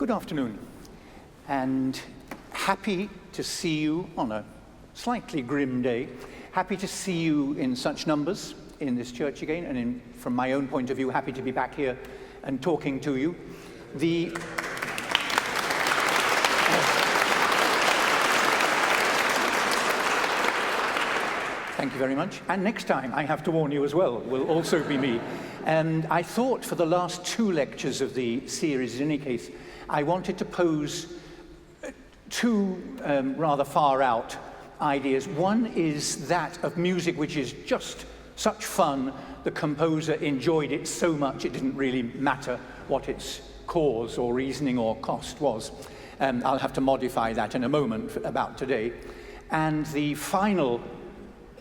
Good afternoon, and happy to see you on a slightly grim day. Happy to see you in such numbers in this church again, and from my own point of view, happy to be back here and talking to you. Thank you very much. And next time, I have to warn you as well, will also be me. And I thought for the last two lectures of the series, in any case, I wanted to pose two rather far out ideas. One is that of music which is just such fun, the composer enjoyed it so much it didn't really matter what its cause or reasoning or cost was. I'll have to modify that in a moment about today. And the final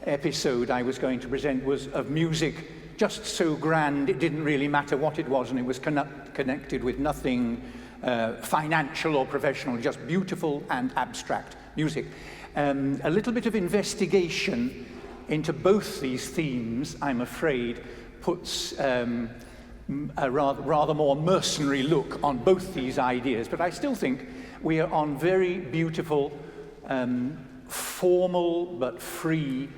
episode I was going to present was of music just so grand it didn't really matter what it was, and it was connected with nothing financial or professional, just beautiful and abstract music. A little bit of investigation into both these themes, I'm afraid, puts a rather more mercenary look on both these ideas, but I still think we are on very beautiful, formal but free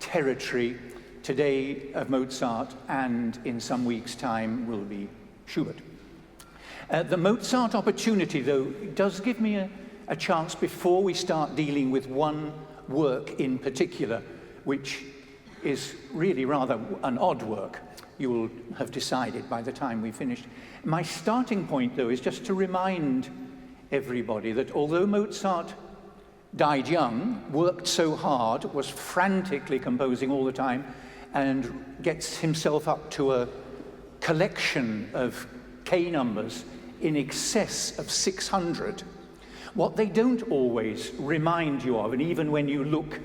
territory today of Mozart, and in some weeks' time will be Schubert. The Mozart opportunity, though, does give me a chance before we start dealing with one work in particular, which is really rather an odd work. You will have decided by the time we finished. My starting point, though, is just to remind everybody that although Mozart died young, worked so hard, was frantically composing all the time, and gets himself up to a collection of K numbers in excess of 600. What they don't always remind you of, and even when you look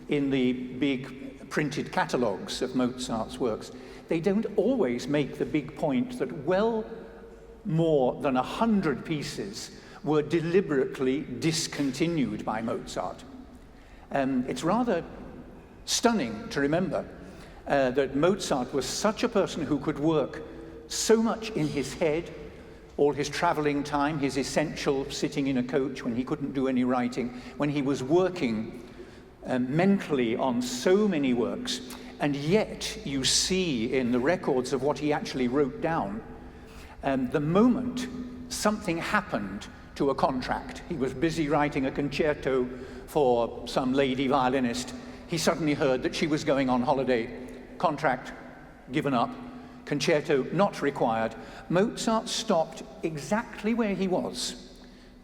in the big printed catalogues of Mozart's works, they don't always make the big point that well more than 100 pieces were deliberately discontinued by Mozart. It's rather stunning to remember that Mozart was such a person who could work so much in his head, all his traveling time, his essential sitting in a coach when he couldn't do any writing, when he was working mentally on so many works, and yet you see in the records of what he actually wrote down, the moment something happened to a contract, he was busy writing a concerto for some lady violinist, he suddenly heard that she was going on holiday, contract given up, concerto not required. Mozart stopped exactly where he was,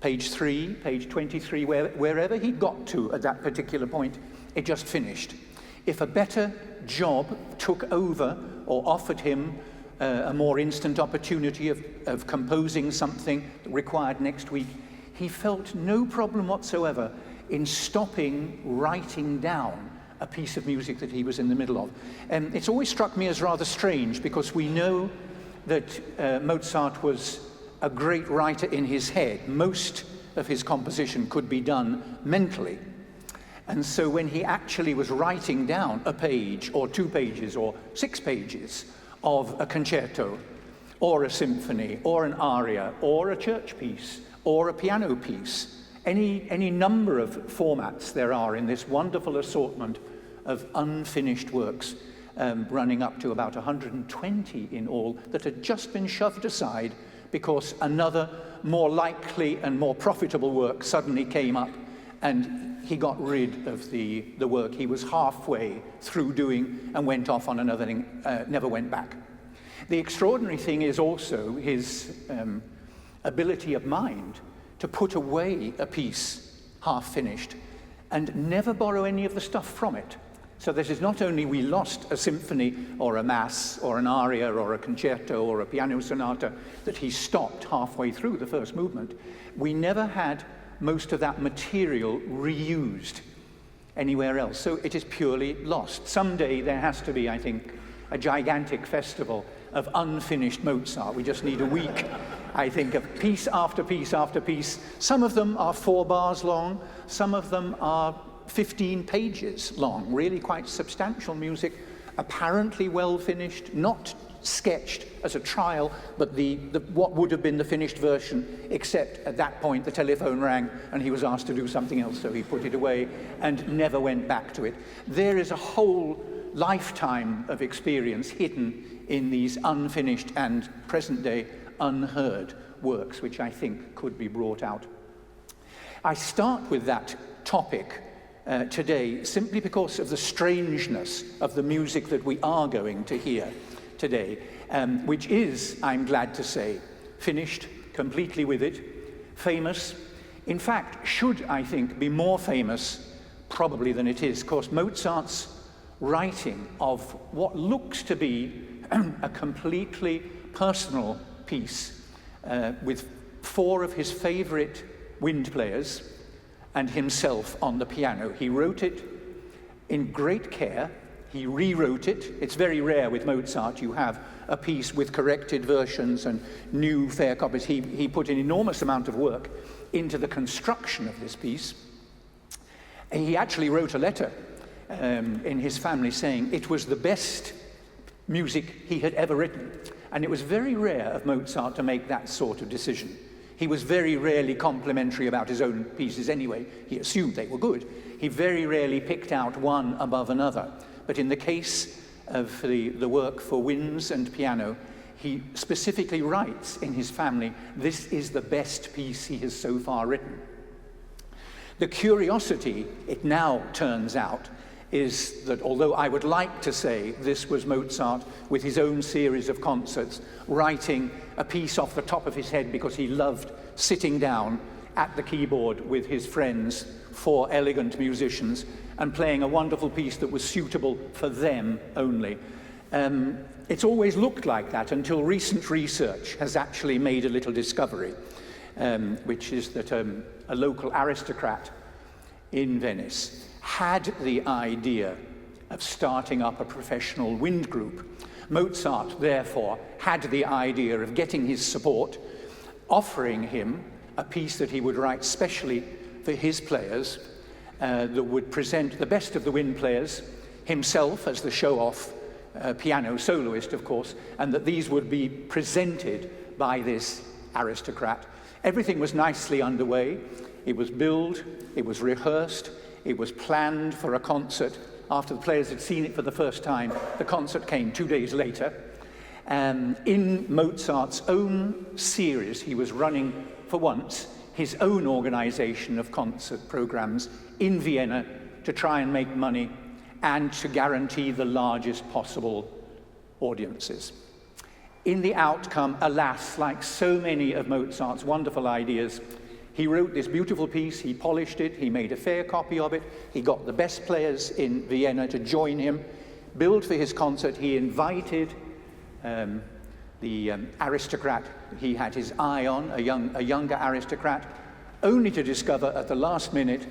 page 3, page 23, wherever he got to at that particular point, it just finished. If a better job took over or offered him a more instant opportunity of composing something that required next week, he felt no problem whatsoever in stopping writing down a piece of music that he was in the middle of. It's always struck me as rather strange, because we know that Mozart was a great writer in his head. Most of his composition could be done mentally. And so when he actually was writing down a page or 2 pages or 6 pages of a concerto or a symphony or an aria or a church piece or a piano piece, any number of formats there are in this wonderful assortment of unfinished works, running up to about 120 in all, that had just been shoved aside because another more likely and more profitable work suddenly came up, and he got rid of the work he was halfway through doing and went off on another thing, never went back. The extraordinary thing is also his ability of mind to put away a piece half finished and never borrow any of the stuff from it. So this is not only we lost a symphony or a mass or an aria or a concerto or a piano sonata that he stopped halfway through the first movement, we never had most of that material reused anywhere else. So it is purely lost. Someday there has to be, I think, a gigantic festival of unfinished Mozart. We just need a week, I think, of piece after piece after piece. Some of them are 4 bars long, some of them are 15 pages long, really quite substantial music, apparently well finished, not sketched as a trial, but what would have been the finished version, except at that point the telephone rang and he was asked to do something else, so he put it away and never went back to it. There is a whole lifetime of experience hidden in these unfinished and present-day unheard works, which I think could be brought out. I start with that topic today simply because of the strangeness of the music that we are going to hear today, which is, I'm glad to say, finished completely with it, famous. In fact, should, I think, be more famous probably than it is, because Mozart's writing of what looks to be a completely personal piece with 4 of his favorite wind players and himself on the piano. He wrote it in great care. He rewrote it. It's very rare with Mozart you have a piece with corrected versions and new fair copies. He put an enormous amount of work into the construction of this piece. He actually wrote a letter in his family saying it was the best music he had ever written. And it was very rare of Mozart to make that sort of decision. He was very rarely complimentary about his own pieces anyway. He assumed they were good. He very rarely picked out one above another. But in the case of the work for winds and piano, he specifically writes in his family, this is the best piece he has so far written. The curiosity, it now turns out, is that although I would like to say this was Mozart with his own series of concerts, writing a piece off the top of his head because he loved sitting down at the keyboard with his friends, 4 elegant musicians, and playing a wonderful piece that was suitable for them only. It's always looked like that until recent research has actually made a little discovery, which is that a local aristocrat in Venice had the idea of starting up a professional wind group. Mozart, therefore, had the idea of getting his support, offering him a piece that he would write specially for his players, that would present the best of the wind players, himself as the show-off piano soloist, of course, and that these would be presented by this aristocrat. Everything was nicely underway. It was billed, it was rehearsed, it was planned for a concert. After the players had seen it for the first time, the concert came 2 days later. In Mozart's own series, he was running, for once, his own organization of concert programs in Vienna to try and make money and to guarantee the largest possible audiences. In the outcome, alas, like so many of Mozart's wonderful ideas, he wrote this beautiful piece, he polished it, he made a fair copy of it, he got the best players in Vienna to join him, billed for his concert. He invited the aristocrat he had his eye on, a younger aristocrat, only to discover at the last minute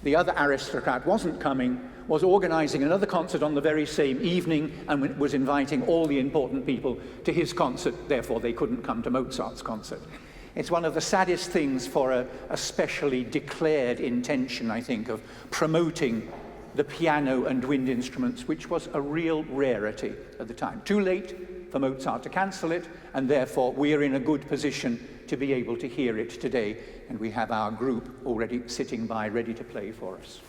the other aristocrat wasn't coming, was organizing another concert on the very same evening, and was inviting all the important people to his concert. Therefore, they couldn't come to Mozart's concert. It's one of the saddest things for a specially declared intention, I think, of promoting the piano and wind instruments, which was a real rarity at the time. Too late for Mozart to cancel it, and therefore we're in a good position to be able to hear it today, and we have our group already sitting by, ready to play for us.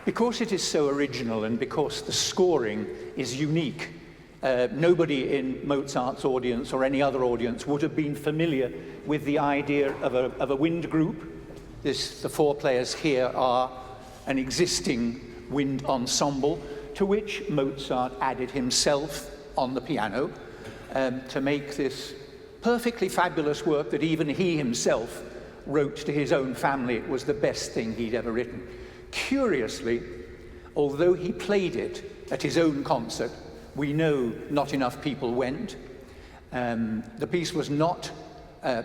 Because it is so original and because the scoring is unique, nobody in Mozart's audience or any other audience would have been familiar with the idea of a wind group. The 4 players here are an existing wind ensemble to which Mozart added himself on the piano to make this perfectly fabulous work that even he himself wrote to his own family it was the best thing he'd ever written. Curiously, although he played it at his own concert, we know not enough people went. The piece was not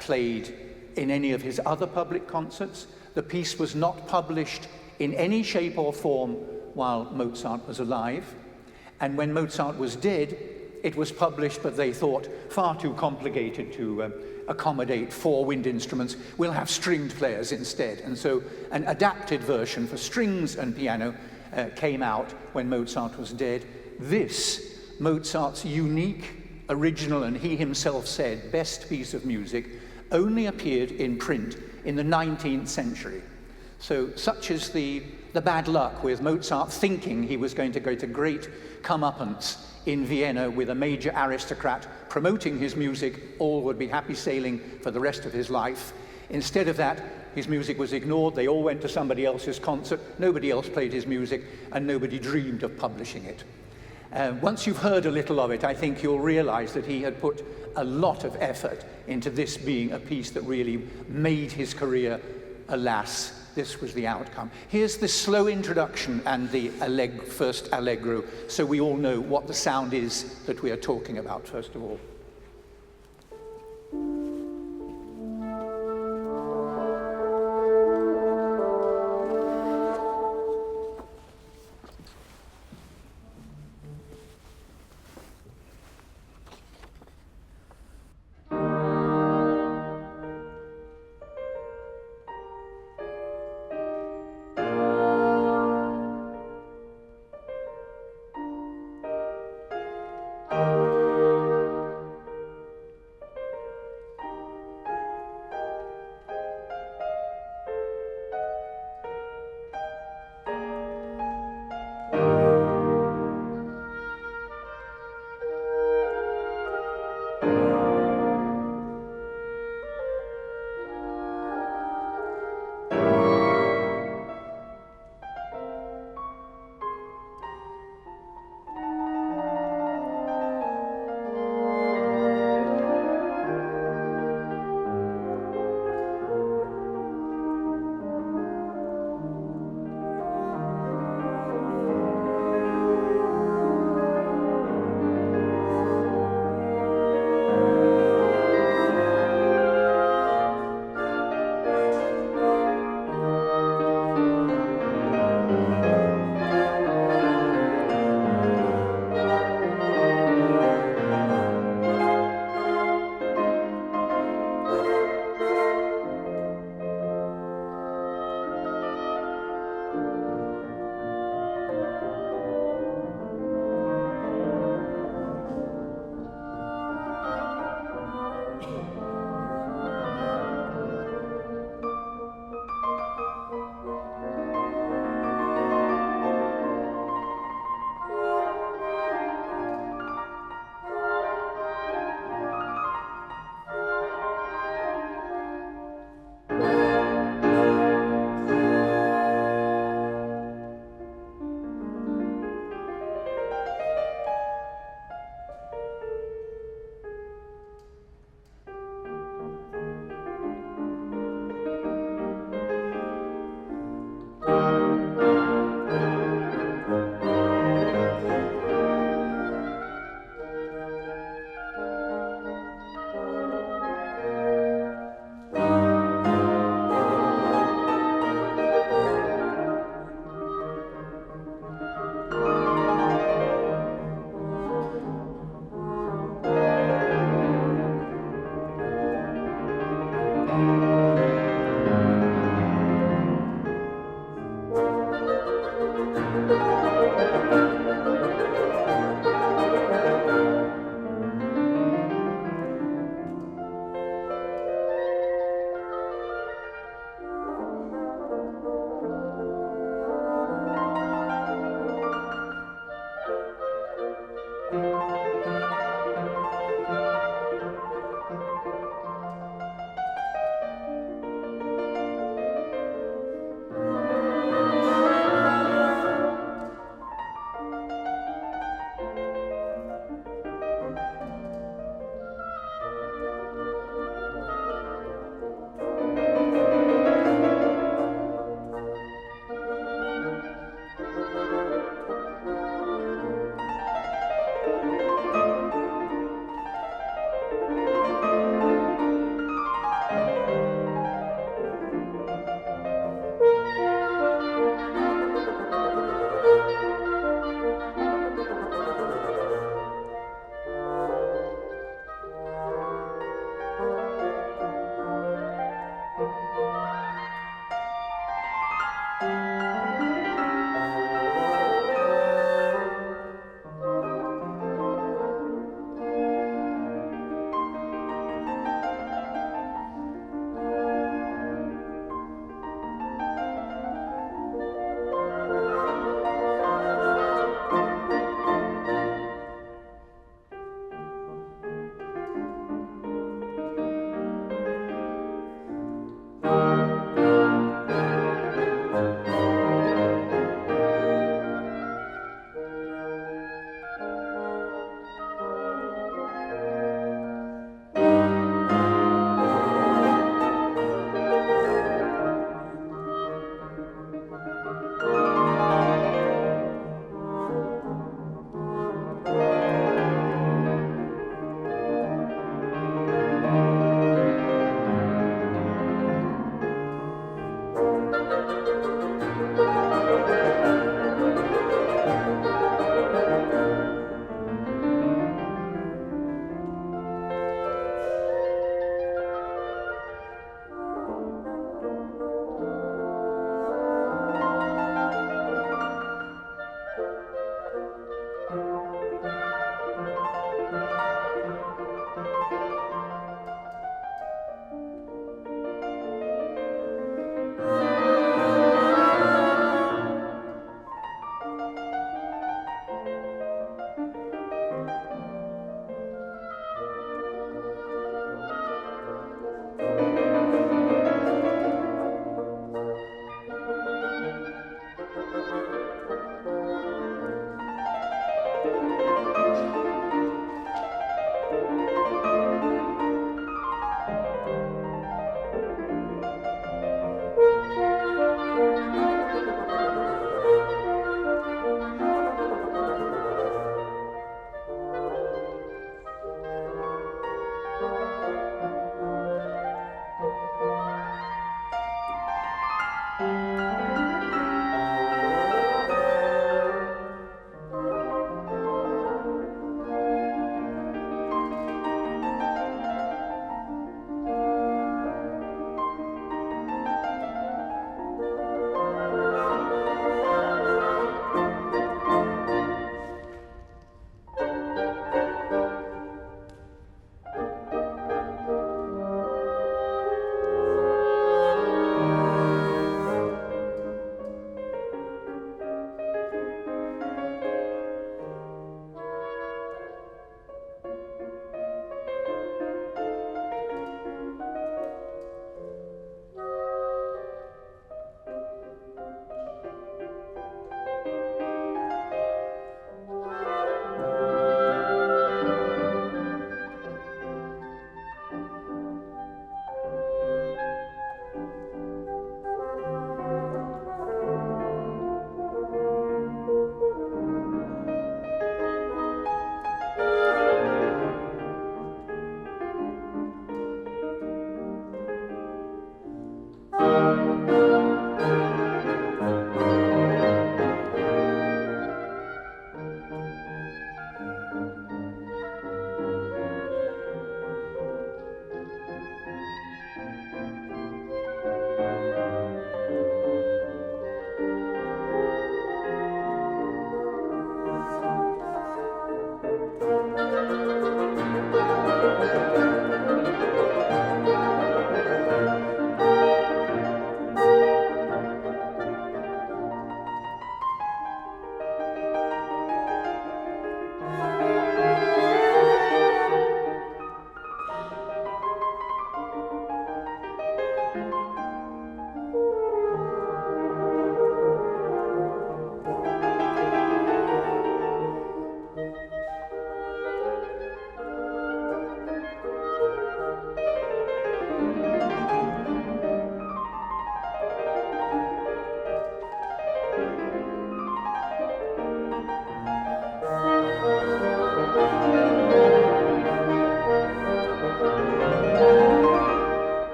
played in any of his other public concerts. The piece was not published in any shape or form while Mozart was alive. And when Mozart was dead, it was published, but they thought far too complicated to accommodate 4 wind instruments. We'll have stringed players instead. And so an adapted version for strings and piano came out when Mozart was dead. This, Mozart's unique, original, and he himself said, best piece of music, only appeared in print in the 19th century. So such is the bad luck with Mozart thinking he was going to go to great comeuppance in Vienna with a major aristocrat promoting his music. All would be happy sailing for the rest of his life. Instead of that, his music was ignored. They all went to somebody else's concert. Nobody else played his music, and nobody dreamed of publishing it. Once you've heard a little of it, I think you'll realize that he had put a lot of effort into this being a piece that really made his career. Alas, this was the outcome. Here's the slow introduction and the first allegro, so we all know what the sound is that we are talking about, first of all.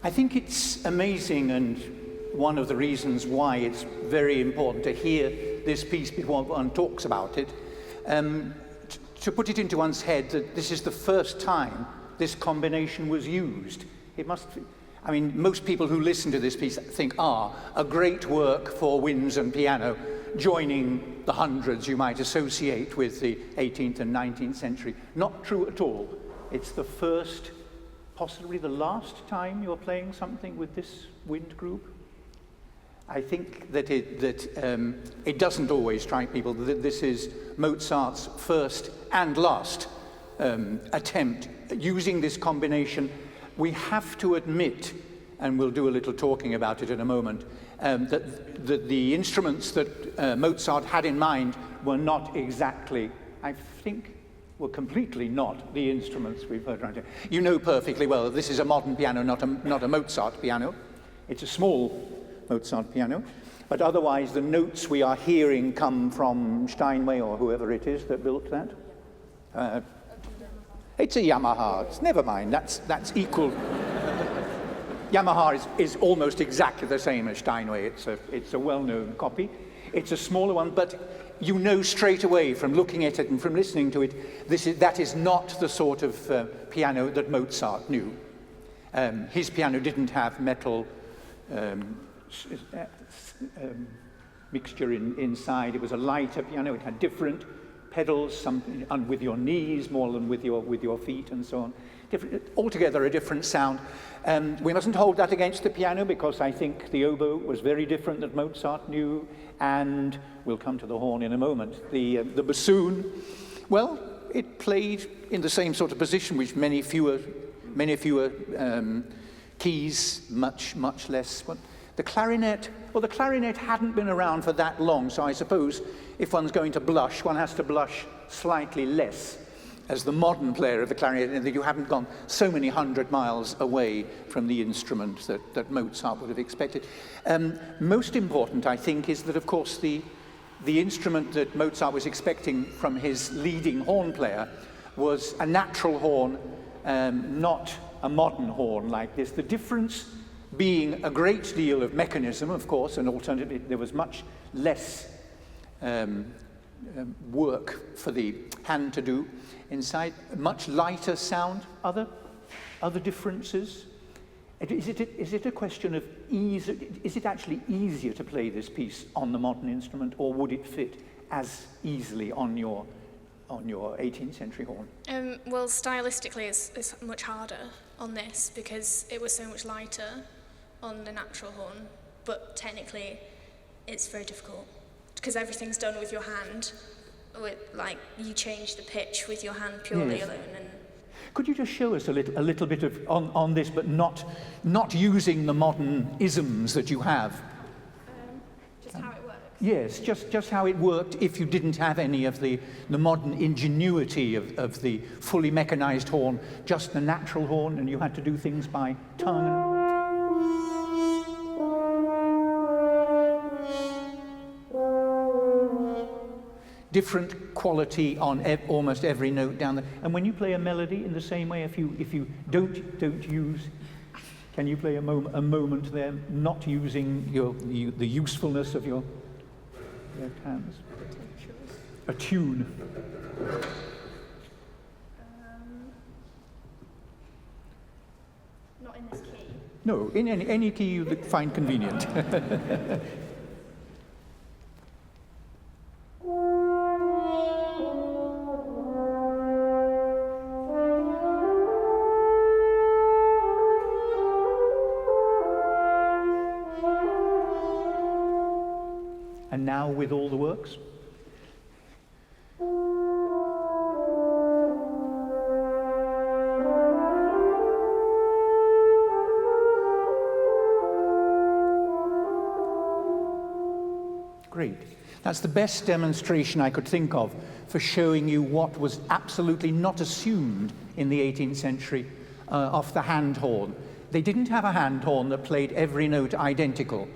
I think it's amazing, and one of the reasons why it's very important to hear this piece before one talks about it, to put it into one's head that this is the first time this combination was used. It must, I mean, most people who listen to this piece think, a great work for winds and piano, joining the hundreds you might associate with the 18th and 19th century. Not true at all. It's the first, possibly the last time you're playing something with this wind group. I think that it doesn't always strike people that this is Mozart's first and last attempt using this combination. We have to admit, and we'll do a little talking about it in a moment, that the instruments that Mozart had in mind were not exactly, I think, were completely not the instruments we've heard around here. You know perfectly well that this is a modern piano, not a Mozart piano. It's a small Mozart piano, but otherwise the notes we are hearing come from Steinway or whoever it is that built that. It's a Yamaha. It's, never mind. That's equal. Yamaha is almost exactly the same as Steinway. It's a well-known copy. It's a smaller one, but you know straight away from looking at it and from listening to it, that is not the sort of piano that Mozart knew. His piano didn't have metal mixture inside. It was a lighter piano. It had different pedals, some with your knees more than with your feet, and so on. Altogether a different sound. We mustn't hold that against the piano, because I think the oboe was very different that Mozart knew, and we'll come to the horn in a moment. The bassoon, well, it played in the same sort of position, with many fewer keys, much less. The clarinet, well, the clarinet hadn't been around for that long, so I suppose if one's going to blush, one has to blush slightly less as the modern player of the clarinet, and that you haven't gone so many 100 miles away from the instrument that Mozart would have expected. Most important, I think, is that, of course, the instrument that Mozart was expecting from his leading horn player was a natural horn, not a modern horn like this. The difference being a great deal of mechanism, of course, and alternatively there was much less work for the hand to do inside. Much lighter sound. Other differences. Is it a question of ease? Is it actually easier to play this piece on the modern instrument, or would it fit as easily on your 18th century horn? Well, stylistically, it's much harder on this because it was so much lighter on the natural horn. But technically, it's very difficult because everything's done with your hand. Like you change the pitch with your hand purely alone. And could you just show us a little bit of on this, but not using the modern isms that you have? Just how it works. Yes, just how it worked if you didn't have any of the modern ingenuity of the fully mechanized horn, just the natural horn, and you had to do things by tongue. Different quality on almost every note down there. And when you play a melody in the same way, if you don't use, can you play a moment there, not using the usefulness of your left hands? A tune. Not in this key. No, in any key you find convenient. And now with all the works. Great. That's the best demonstration I could think of for showing you what was absolutely not assumed in the 18th century of the hand horn. They didn't have a hand horn that played every note identical.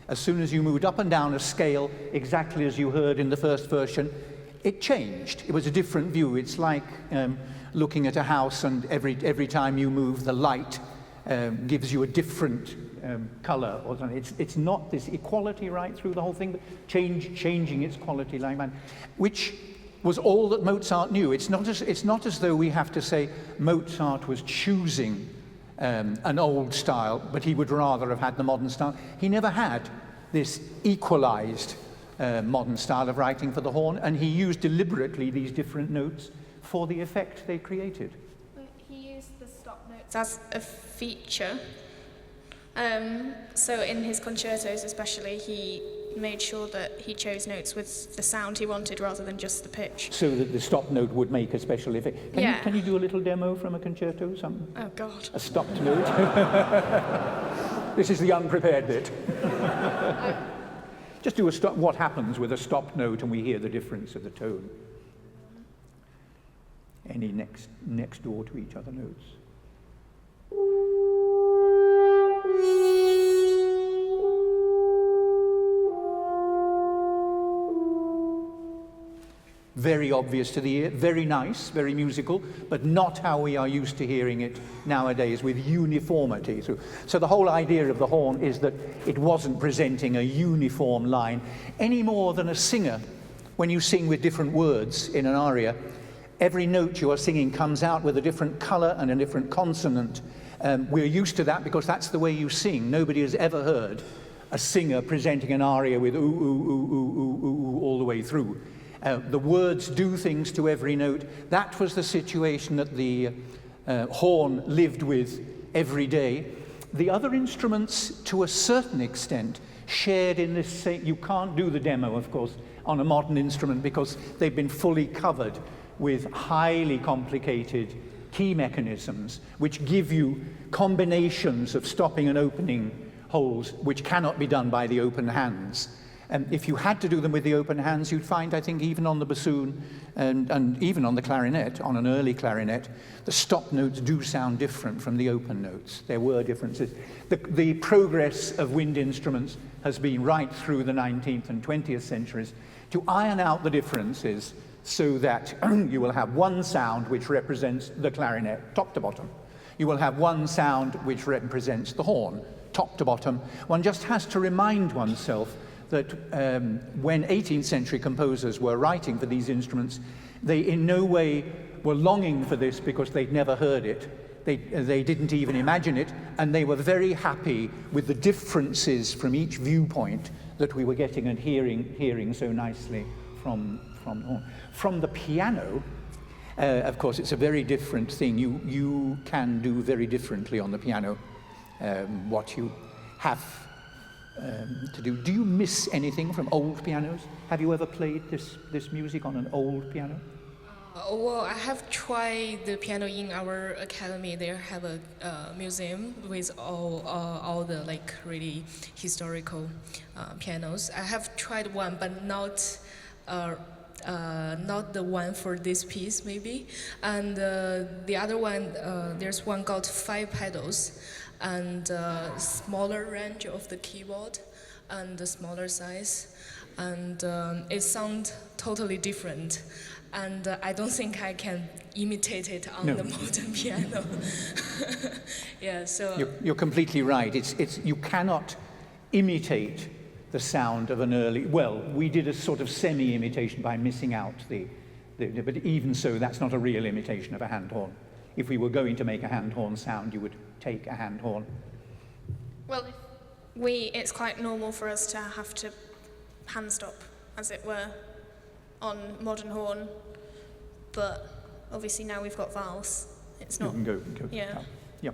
As soon as you moved up and down a scale, exactly as you heard in the first version, it changed. It was a different view. It's like looking at a house, and every time you move, the light gives you a different color. Or something. It's not this equality right through the whole thing, but changing its quality like that, which was all that Mozart knew. It's not as though we have to say Mozart was choosing an old style, but he would rather have had the modern style. He never had this equalized modern style of writing for the horn, and he used deliberately these different notes for the effect they created. He used the stop notes as a feature. So in his concertos especially, he made sure that he chose notes with the sound he wanted rather than just the pitch. So that the stop note would make a special effect. Can you do a little demo from a concerto? Oh, God. A stopped note? This is the unprepared bit. Just do what happens with a stopped note and we hear the difference of the tone. Any next door to each other notes. Very obvious to the ear, very nice, very musical, but not how we are used to hearing it nowadays with uniformity. So the whole idea of the horn is that it wasn't presenting a uniform line any more than a singer. When you sing with different words in an aria, every note you are singing comes out with a different color and a different consonant. We're used to that because that's the way you sing. Nobody has ever heard a singer presenting an aria with ooh, ooh, ooh, ooh, ooh, ooh, ooh all the way through. The words do things to every note. That was the situation that the horn lived with every day. The other instruments, to a certain extent, shared in this same... You can't do the demo, of course, on a modern instrument because they've been fully covered with highly complicated key mechanisms which give you combinations of stopping and opening holes which cannot be done by the open hands. And if you had to do them with the open hands, you'd find, I think, even on the bassoon and even on the clarinet, on an early clarinet, the stop notes do sound different from the open notes. There were differences. The progress of wind instruments has been right through the 19th and 20th centuries to iron out the differences so that you will have one sound which represents the clarinet, top to bottom. You will have one sound which represents the horn, top to bottom. One just has to remind oneself that when 18th century composers were writing for these instruments, they in no way were longing for this because they'd never heard it. They didn't even imagine it, and they were very happy with the differences from each viewpoint that we were getting and hearing so nicely from the horn. From the piano, of course, it's a very different thing. You can do very differently on the piano what you have to do. Do you miss anything from old pianos? Have you ever played this music on an old piano? Well, I have tried the piano in our academy. They have a museum with all the like really historical pianos. I have tried one, but not the one for this piece, maybe. And the other one, there's one got 5 pedals, and smaller range of the keyboard, and the smaller size, and it sounds totally different. And I don't think I can imitate it on the modern piano. Yeah, so you're completely right. You cannot imitate the sound of an early. Well, we did a sort of semi-imitation by missing out but even so, that's not a real imitation of a hand horn. If we were going to make a hand horn sound, you would take a hand horn. Well, it's quite normal for us to have to hand stop, as it were, on modern horn, but obviously now we've got valves. It's not. You can go. Yeah. Yeah.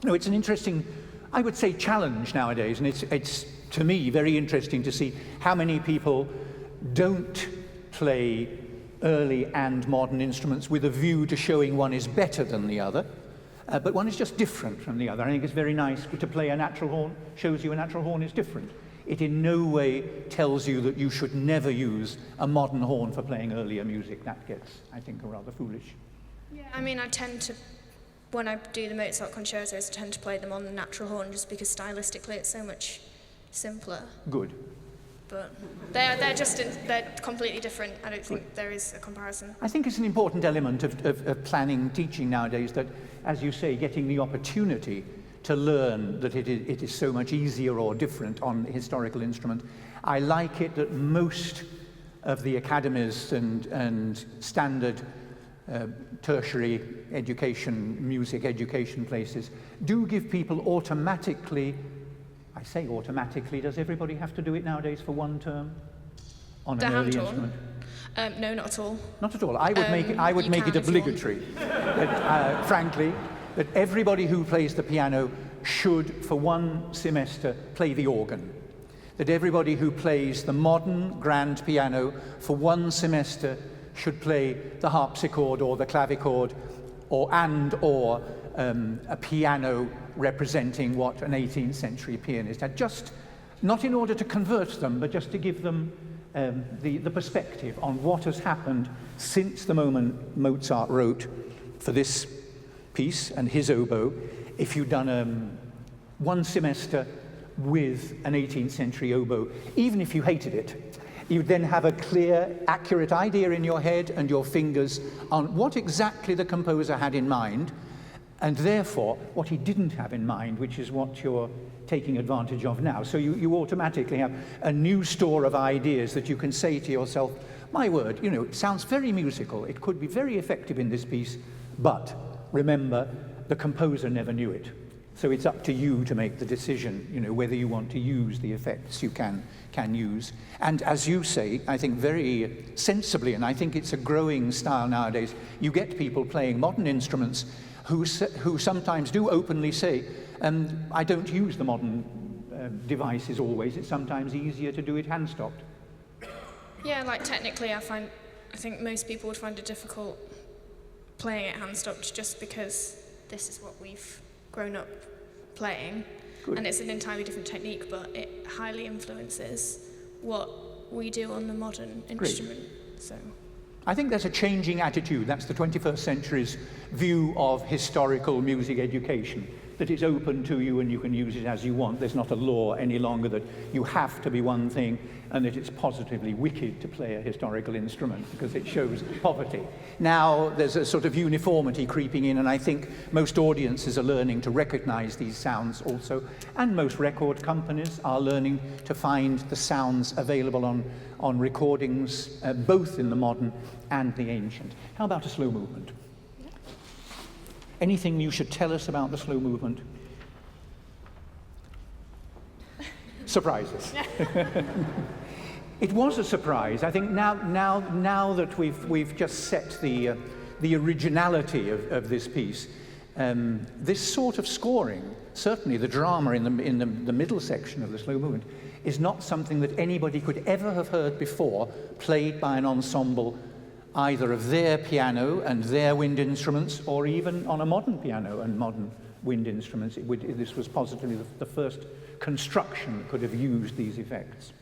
No, it's an interesting, I would say, challenge nowadays, and it's to me very interesting to see how many people don't play early and modern instruments with a view to showing one is better than the other, but one is just different from the other. I think it's very nice to play a natural horn, shows you a natural horn is different. It in no way tells you that you should never use a modern horn for playing earlier music. That gets, I think, rather foolish. Yeah, I mean, I tend to, when I do the Mozart concertos, I tend to play them on the natural horn just because stylistically it's so much simpler. Good. But they're completely different. I don't think there is a comparison. I think it's an important element of planning teaching nowadays that, as you say, getting the opportunity to learn that it is so much easier or different on historical instrument. I like it that most of the academies and standard tertiary education, music education places do give people automatically, I say automatically, does everybody have to do it nowadays for one term on an early instrument? No, not at all. Not at all. I would make it obligatory, frankly, that everybody who plays the piano should, for one semester, play the organ. That everybody who plays the modern grand piano, for one semester, should play the harpsichord or the clavichord, or a piano representing what an 18th century pianist had. Just, not in order to convert them, but just to give them the perspective on what has happened since the moment Mozart wrote for this piece and his oboe. If you'd done one semester with an 18th century oboe, even if you hated it, you'd then have a clear, accurate idea in your head and your fingers on what exactly the composer had in mind, and therefore what he didn't have in mind, which is what you're taking advantage of now. So you automatically have a new store of ideas that you can say to yourself, my word, it sounds very musical, it could be very effective in this piece, but remember, the composer never knew it. So it's up to you to make the decision, whether you want to use the effects you can use. And as you say, I think very sensibly, and I think it's a growing style nowadays, you get people playing modern instruments who sometimes do openly say, I don't use the modern devices always, it's sometimes easier to do it hand-stopped. Yeah, like technically I think most people would find it difficult playing it hand-stopped just because this is what we've grown up playing. Good. And it's an entirely different technique, but it highly influences what we do on the modern instrument. So I think there's a changing attitude. That's the 21st century's view of historical music education, that it's open to you and you can use it as you want. There's not a law any longer that you have to be one thing, and that it's positively wicked to play a historical instrument because it shows poverty. Now there's a sort of uniformity creeping in, and I think most audiences are learning to recognize these sounds also, and most record companies are learning to find the sounds available on recordings, both in the modern and the ancient. How about a slow movement? Anything you should tell us about the slow movement? Surprises. It was a surprise. I think now that we've just set the originality of this piece, this sort of scoring, certainly the drama in the middle section of the slow movement, is not something that anybody could ever have heard before played by an ensemble either of their piano and their wind instruments, or even on a modern piano and modern wind instruments. This was positively the first construction that could have used these effects.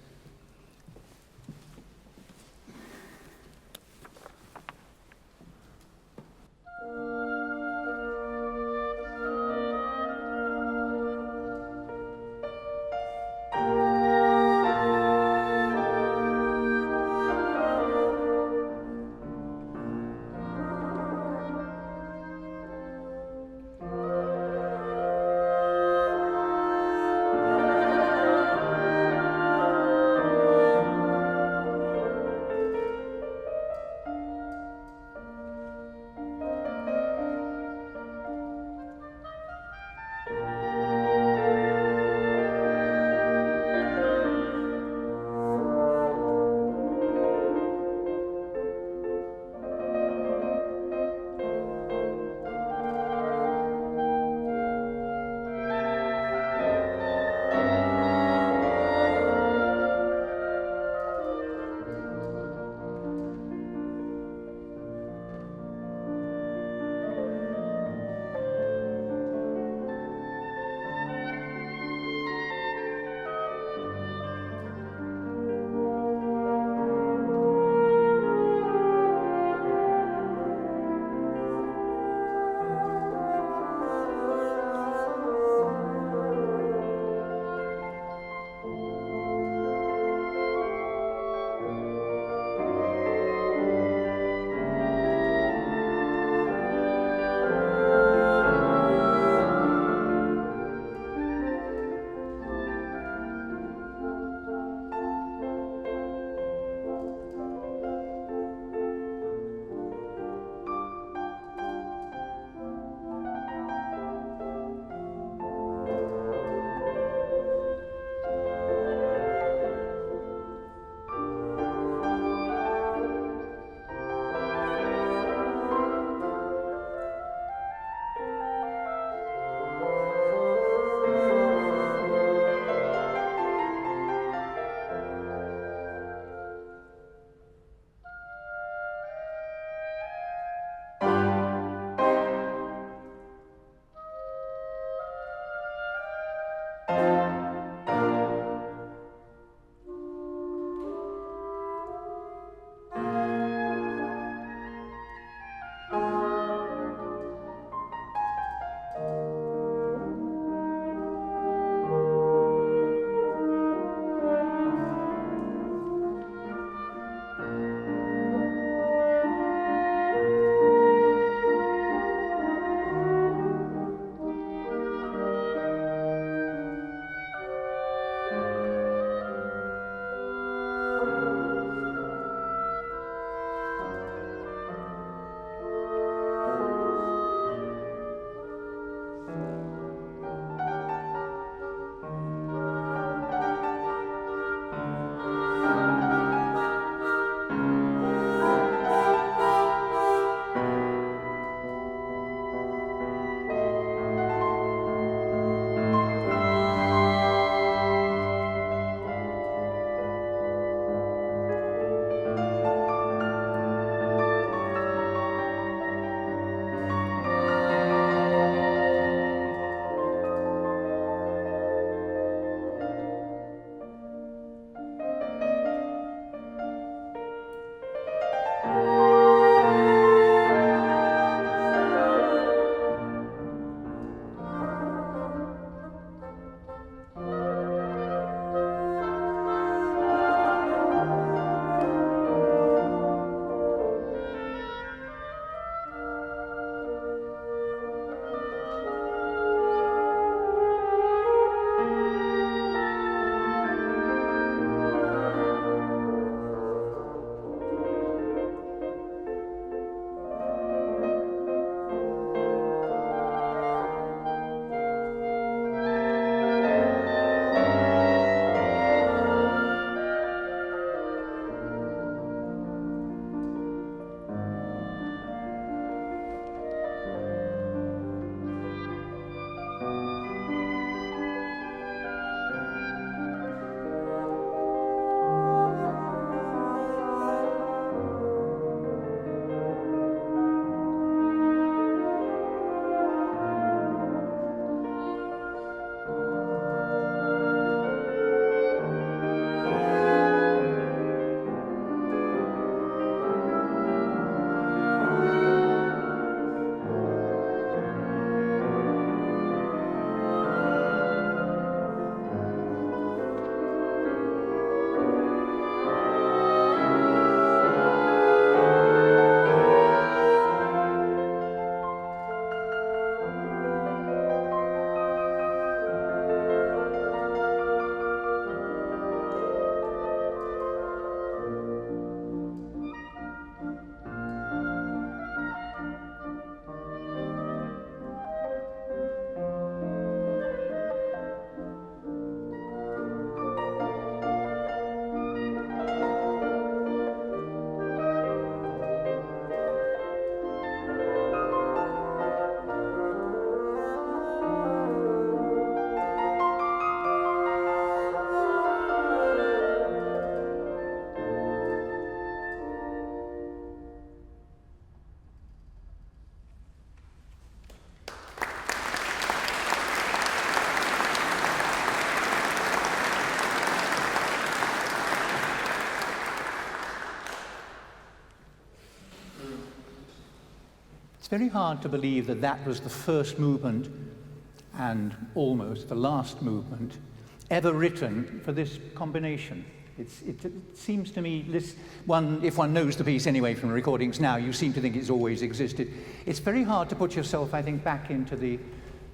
very hard to believe that that was the first movement and almost the last movement ever written for this combination. It seems to me, if one knows the piece anyway from recordings now, you seem to think it's always existed. It's very hard to put yourself, I think, back into the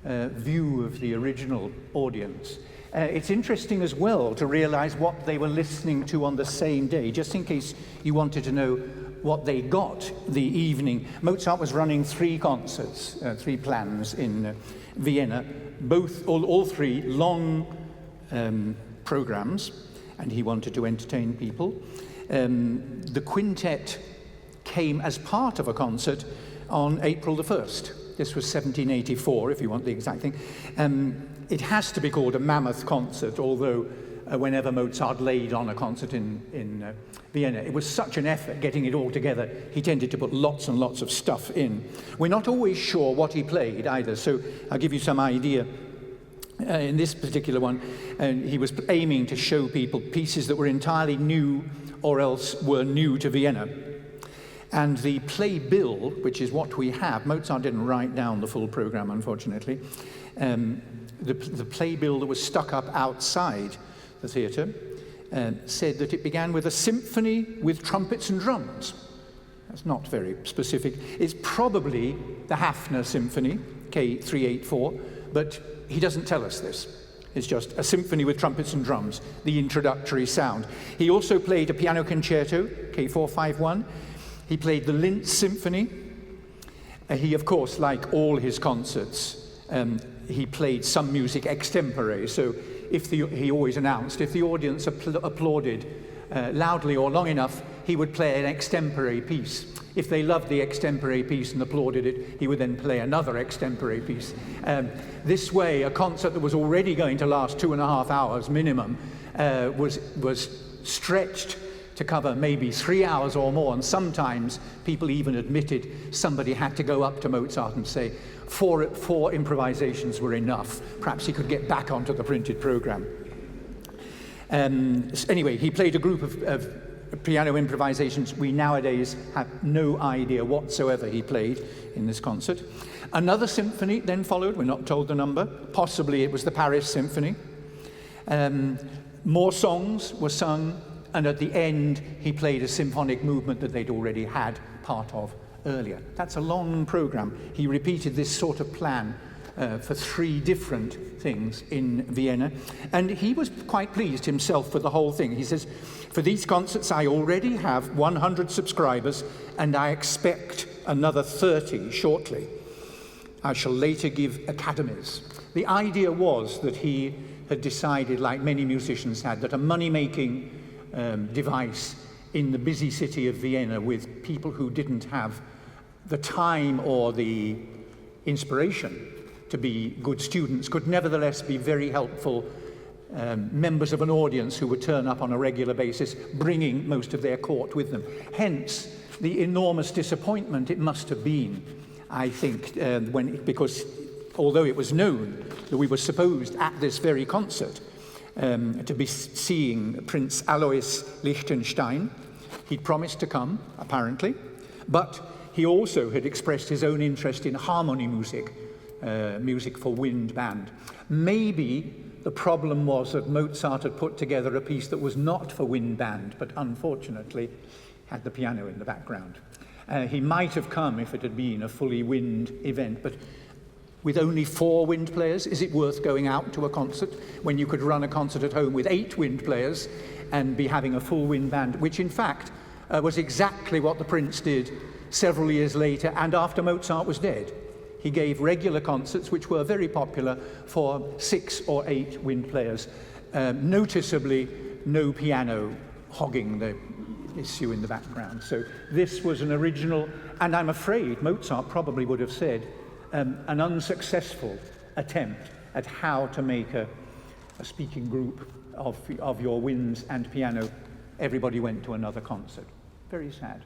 view of the original audience. It's interesting as well to realize what they were listening to on the same day, just in case you wanted to know what they got the evening. Mozart was running 3 concerts, 3 plans in Vienna, all 3 long programs, and he wanted to entertain people. The quintet came as part of a concert on April the 1st. This was 1784, if you want the exact thing. It has to be called a mammoth concert, although whenever Mozart laid on a concert in Vienna, it was such an effort getting it all together. He tended to put lots and lots of stuff in. We're not always sure what he played either, so I'll give you some idea. In this particular one, he was aiming to show people pieces that were entirely new or else were new to Vienna. And the playbill, which is what we have, Mozart didn't write down the full program, unfortunately. The playbill that was stuck up outside the theatre said that it began with a symphony with trumpets and drums. That's not very specific. It's probably the Hafner Symphony, K384, but he doesn't tell us this. It's just a symphony with trumpets and drums, the introductory sound. He also played a piano concerto, K451. He played the Linz Symphony. He, of course, like all his concerts, he played some music extempore. So he always announced, if the audience applauded loudly or long enough, he would play an extempore piece. If they loved the extempore piece and applauded it, he would then play another extempore piece. This way, a concert that was already going to last 2.5 hours minimum was stretched to cover maybe 3 hours or more, and sometimes people even admitted somebody had to go up to Mozart and say, four improvisations were enough. Perhaps he could get back onto the printed program. Anyway, he played a group of piano improvisations, we nowadays have no idea whatsoever he played in this concert. Another symphony then followed, we're not told the number, possibly it was the Paris Symphony. More songs were sung, and at the end he played a symphonic movement that they'd already had part of earlier. That's a long program. He repeated this sort of plan for 3 different things in Vienna, and he was quite pleased himself for the whole thing. He says, "For these concerts I already have 100 subscribers, and I expect another 30 shortly. I shall later give academies." The idea was that he had decided, like many musicians had, that a money-making device in the busy city of Vienna with people who didn't have the time or the inspiration to be good students could nevertheless be very helpful members of an audience who would turn up on a regular basis, bringing most of their court with them. Hence, the enormous disappointment it must have been, I think, because although it was known that we were supposed at this very concert to be seeing Prince Alois Liechtenstein, he'd promised to come, apparently, but he also had expressed his own interest in harmony music, music for wind band. Maybe the problem was that Mozart had put together a piece that was not for wind band, but unfortunately had the piano in the background. He might have come if it had been a fully wind event, but with only 4 wind players, is it worth going out to a concert when you could run a concert at home with 8 wind players and be having a full wind band, which in fact was exactly what the Prince did several years later and after Mozart was dead. He gave regular concerts which were very popular for 6 or 8 wind players, noticeably no piano hogging the issue in the background. So this was an original, and I'm afraid Mozart probably would have said, an unsuccessful attempt at how to make a speaking group of your winds and piano. Everybody went to another concert. Very sad.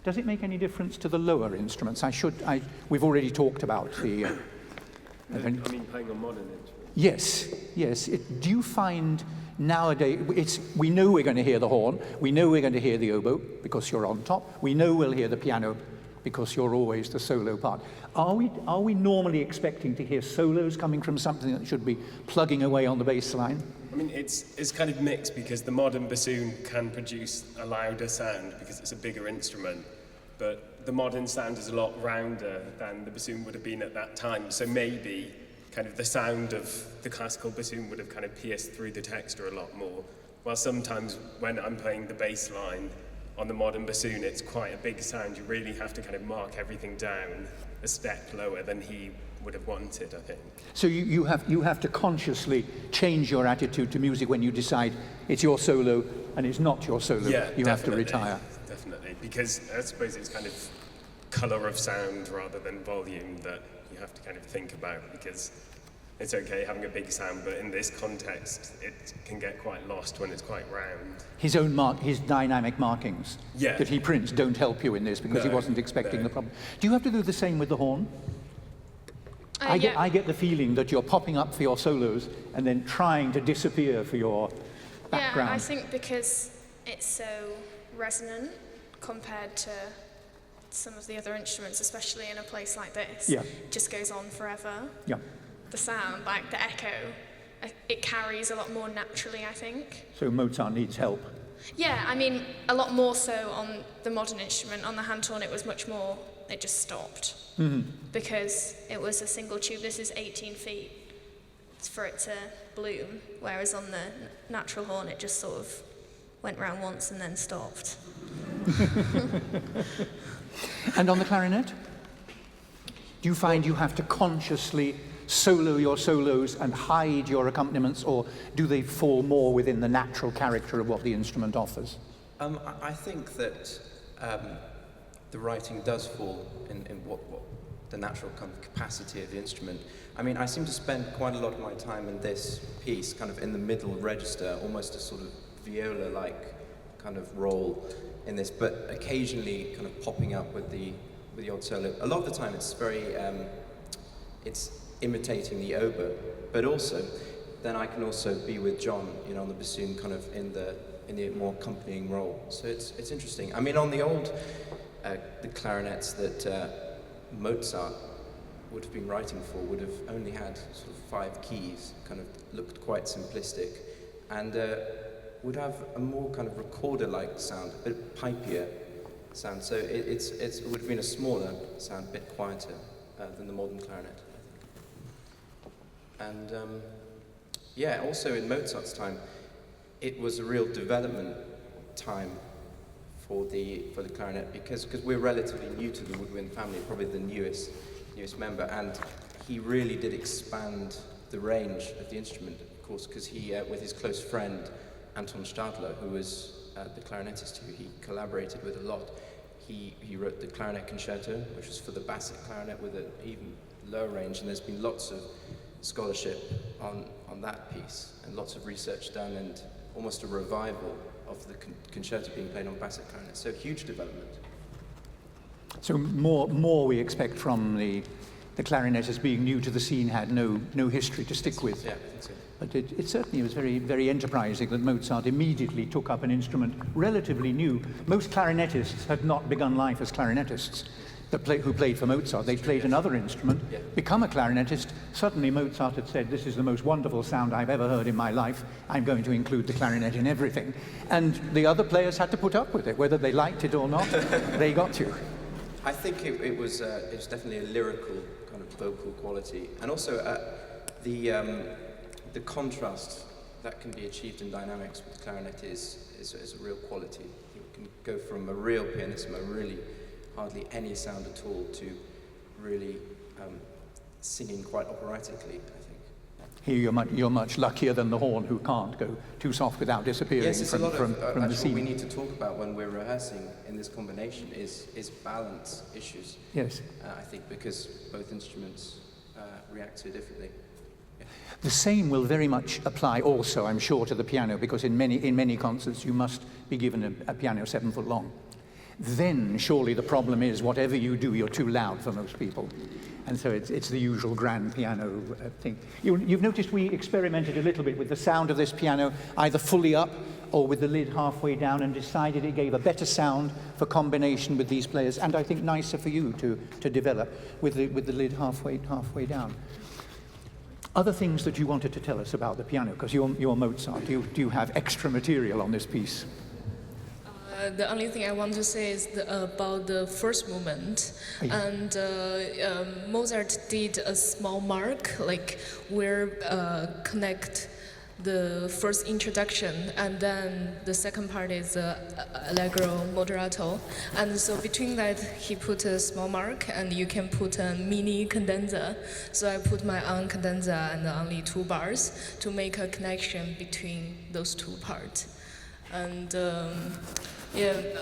Does it make any difference to the lower instruments? We've already talked about the... I mean, playing on modern instruments. Yes. Do you find nowadays, we know we're going to hear the horn, we know we're going to hear the oboe because you're on top, we know we'll hear the piano because you're always the solo part. Are we normally expecting to hear solos coming from something that should be plugging away on the bass line? I mean, it's kind of mixed because the modern bassoon can produce a louder sound because it's a bigger instrument, but the modern sound is a lot rounder than the bassoon would have been at that time. So maybe kind of the sound of the classical bassoon would have kind of pierced through the texture a lot more. While sometimes when I'm playing the bass line on the modern bassoon, it's quite a big sound. You really have to kind of mark everything down a step lower than he would have wanted, I think. So you have to consciously change your attitude to music when you decide it's your solo and it's not your solo. Yeah, you have to retire. Definitely, because I suppose it's kind of colour of sound rather than volume that you have to kind of think about, because it's okay having a big sound, but in this context, it can get quite lost when it's quite round. His dynamic markings that he prints don't help you in this because he wasn't expecting the problem. Do you have to do the same with the horn? I get the feeling that you're popping up for your solos and then trying to disappear for your background. Yeah, I think because it's so resonant compared to some of the other instruments, especially in a place like this. Yeah. It just goes on forever. Yeah. The sound, like the echo, it carries a lot more naturally, I think. So Mozart needs help. Yeah, I mean, a lot more so on the modern instrument. On the hand horn, it was much more, it just stopped. Mm-hmm. Because it was a single tube. This is 18 feet for it to bloom, whereas on the natural horn, it just sort of went round once and then stopped. And on the clarinet? Do you find you have to consciously solo your solos and hide your accompaniments, or do they fall more within the natural character of what the instrument offers? I think that the writing does fall in what the natural kind of capacity of the instrument. I mean, I seem to spend quite a lot of my time in this piece, kind of in the middle register, almost a sort of viola-like kind of role in this, but occasionally kind of popping up with the odd solo. A lot of the time it's very, it's imitating the oboe, but also then I can also be with John, on the bassoon, kind of in the more accompanying role. So it's interesting. I mean, on the old the clarinets that Mozart would have been writing for would have only had sort of 5 keys, kind of looked quite simplistic, and would have a more kind of recorder-like sound, a bit pipier sound. So it would have been a smaller sound, a bit quieter than the modern clarinet, I think. And yeah, also in Mozart's time, it was a real development time for the clarinet because we're relatively new to the woodwind family, probably the newest member, and he really did expand the range of the instrument, of course, because he, with his close friend Anton Stadler, who was the clarinetist who he collaborated with a lot, he wrote the clarinet concerto, which was for the bassett clarinet with an even lower range, and there's been lots of scholarship on that piece and lots of research done and almost a revival of the concerto being played on bassett clarinet. So huge development. So more we expect from the clarinet as being new to the scene, had no history to stick with. Yeah, I think so. But it certainly was very, very enterprising that Mozart immediately took up an instrument relatively new. Most clarinetists had not begun life as clarinetists who played for Mozart. They played another instrument, become a clarinetist. Suddenly Mozart had said, this is the most wonderful sound I've ever heard in my life. I'm going to include the clarinet in everything. And the other players had to put up with it, whether they liked it or not. They got to. I think it was definitely a lyrical kind of vocal quality, and also the contrast that can be achieved in dynamics with clarinet is a real quality. You can go from a real pianissimo, really hardly any sound at all, to really singing quite operatically, I think. Here you're much luckier than the horn, who can't go too soft without disappearing yes, it's a lot from of, the scene. What we need to talk about when we're rehearsing in this combination is balance issues. Yes. I think because both instruments react so differently. Yeah. The same will very much apply also, I'm sure, to the piano, because in many concerts you must be given a piano 7 foot long. Then surely the problem is whatever you do, you're too loud for most people. And so it's the usual grand piano thing. You've noticed we experimented a little bit with the sound of this piano, either fully up or with the lid halfway down, and decided it gave a better sound for combination with these players, and I think nicer for you to develop with the lid halfway down. Other things that you wanted to tell us about the piano, because you're Mozart. Do you have extra material on this piece? The only thing I want to say is about the first movement. And Mozart did a small mark, like where connect the first introduction, and then the second part is allegro moderato. And so between that, he put a small mark, and you can put a mini cadenza. So I put my own cadenza and only 2 bars to make a connection between those 2 parts. And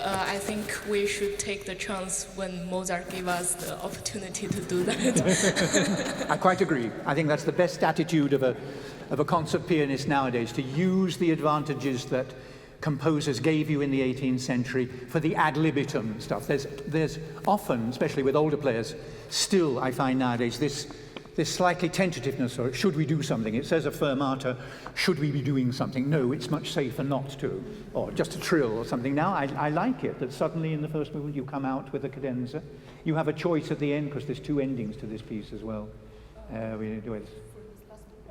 I think we should take the chance when Mozart gave us the opportunity to do that. I quite agree. I think that's the best attitude of a concert pianist nowadays, to use the advantages that composers gave you in the 18th century for the ad libitum stuff. There's often, especially with older players, still I find nowadays this slightly tentativeness, or should we do something? It says a fermata, should we be doing something? No, it's much safer not to, or just a trill or something. Now I like it that suddenly in the first movement you come out with a cadenza. You have a choice at the end, because there's 2 endings to this piece as well. We do it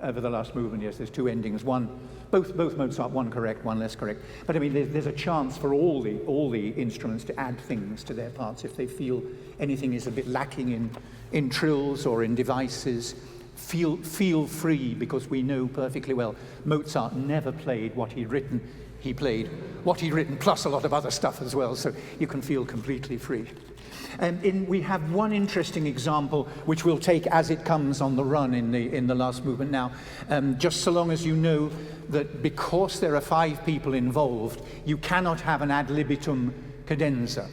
over the last movement. Yes, there's 2 endings. Both Mozart, one correct, one less correct. But I mean, there's a chance for all the instruments to add things to their parts if they feel anything is a bit lacking in trills or in devices. Feel free, because we know perfectly well Mozart never played what he'd written. He played what he'd written plus a lot of other stuff as well, so you can feel completely free. We have one interesting example, which we'll take as it comes on the run in the last movement now, just so long as you know that because there are 5 people involved, you cannot have an ad libitum cadenza.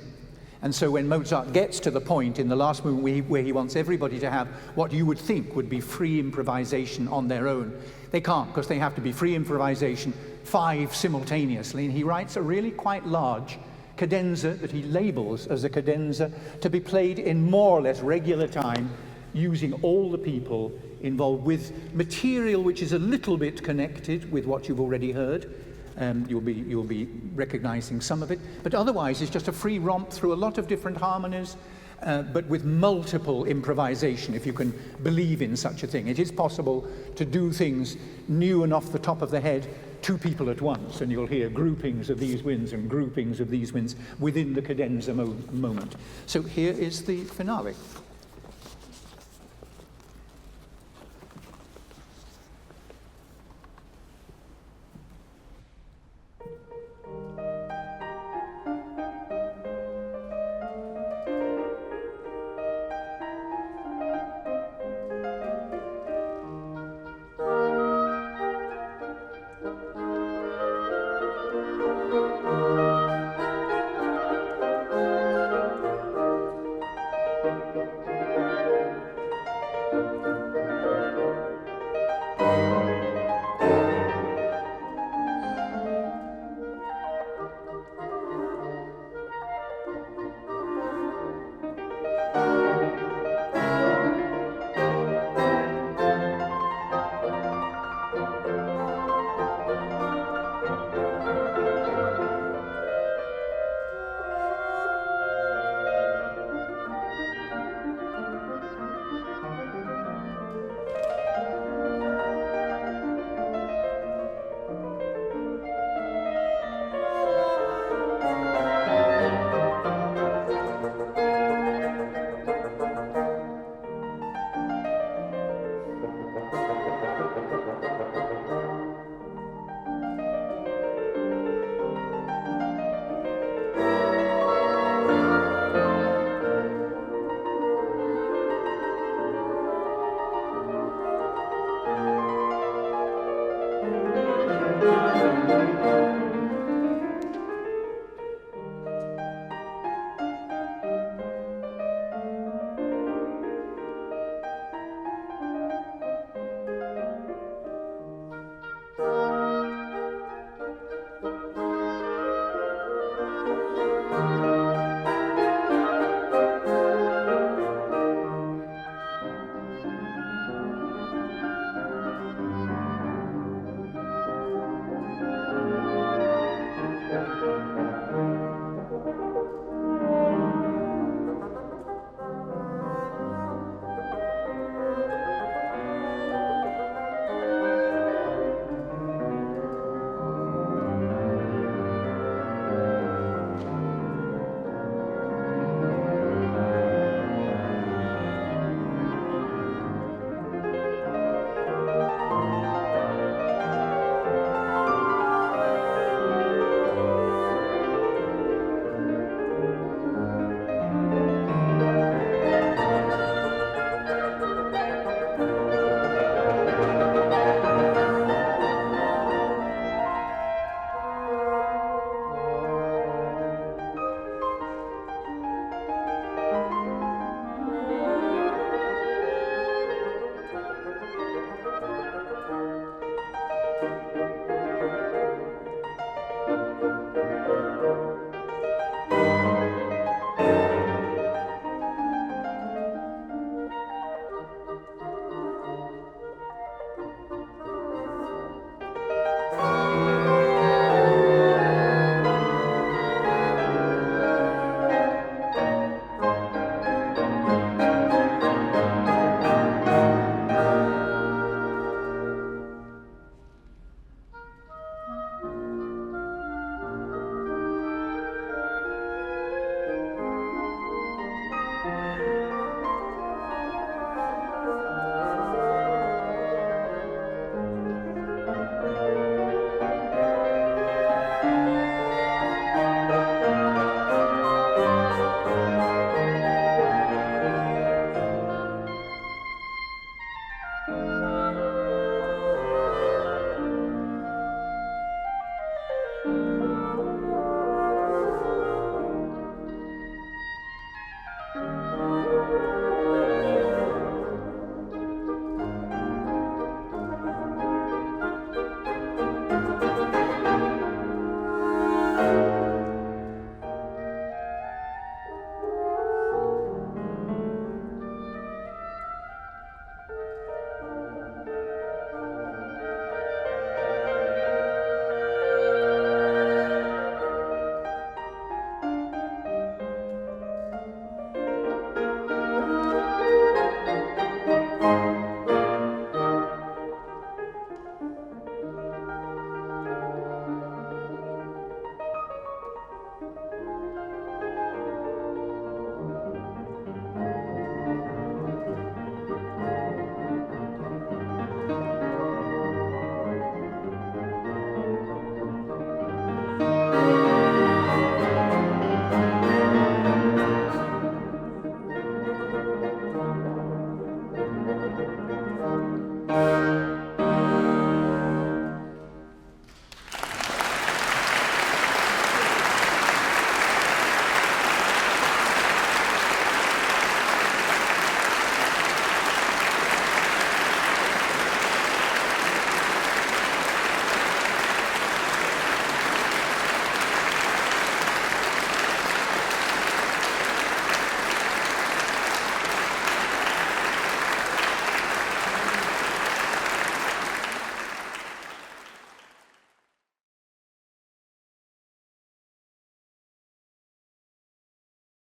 And so when Mozart gets to the point in the last movement where he wants everybody to have what you would think would be free improvisation on their own, they can't, because they have to be free improvisation 5 simultaneously. And he writes a really quite large cadenza that he labels as a cadenza to be played in more or less regular time, using all the people involved with material which is a little bit connected with what you've already heard, you'll be recognizing some of it. But otherwise, it's just a free romp through a lot of different harmonies, but with multiple improvisation, if you can believe in such a thing. It is possible to do things new and off the top of the head, two people at once, and you'll hear groupings of these winds and groupings of these winds within the cadenza moment. So here is the finale.